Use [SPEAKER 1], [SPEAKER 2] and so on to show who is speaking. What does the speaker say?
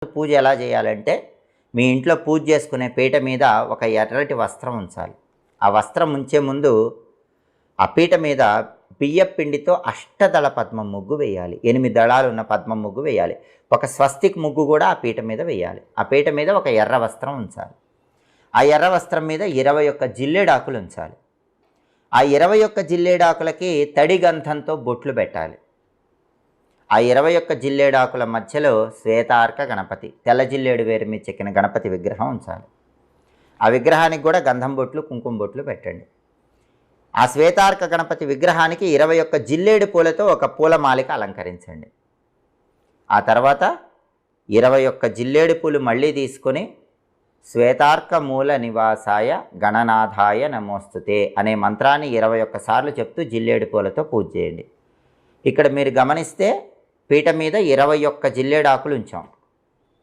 [SPEAKER 1] పూజ ఎలా చేయాలంటే మీ ఇంట్లో పూజ చేసుకునే పీట మీద ఒక ఎర్రటి వస్త్రం ఉంచాలి. ఆ వస్త్రం ఉంచే ముందు ఆ పీట మీద బియ్యపు పిండితో అష్టదళ పద్మం ముగ్గు వేయాలి. 8 దళాలు ఉన్న పద్మం ముగ్గు వేయాలి. ఒక స్వస్తిక్ ముగ్గు కూడా ఆ పీట మీద వేయాలి. ఆ పీట మీద ఒక ఎర్ర వస్త్రం ఉంచాలి. ఆ ఎర్ర వస్త్రం మీద 21 జిల్లేడాకులు ఉంచాలి. ఆ 21 జిల్లేడాకులకి తడి గంధంతో బొట్లు పెట్టాలి. ఆ 21 జిల్లేడాకుల మధ్యలో శ్వేతార్క గణపతి, తెల్ల జిల్లేడు వేరు మీద చెక్కిన గణపతి విగ్రహం ఉంచాలి. ఆ విగ్రహానికి కూడా గంధం బొట్లు, కుంకుమ బొట్లు పెట్టండి. ఆ శ్వేతార్క గణపతి విగ్రహానికి 21 జిల్లేడు పూలతో ఒక పూలమాలిక అలంకరించండి. ఆ తర్వాత 21 జిల్లేడు పూలు మళ్ళీ తీసుకొని శ్వేతార్క మూల నివాసాయ గణనాథాయ నమోస్తుతే అనే మంత్రాన్ని 21 సార్లు చెప్తూ జిల్లేడు పూలతో పూజ చేయండి. ఇక్కడ మీరు గమనిస్తే పీట మీద 21 జిల్లేడాకులు ఉంచాం.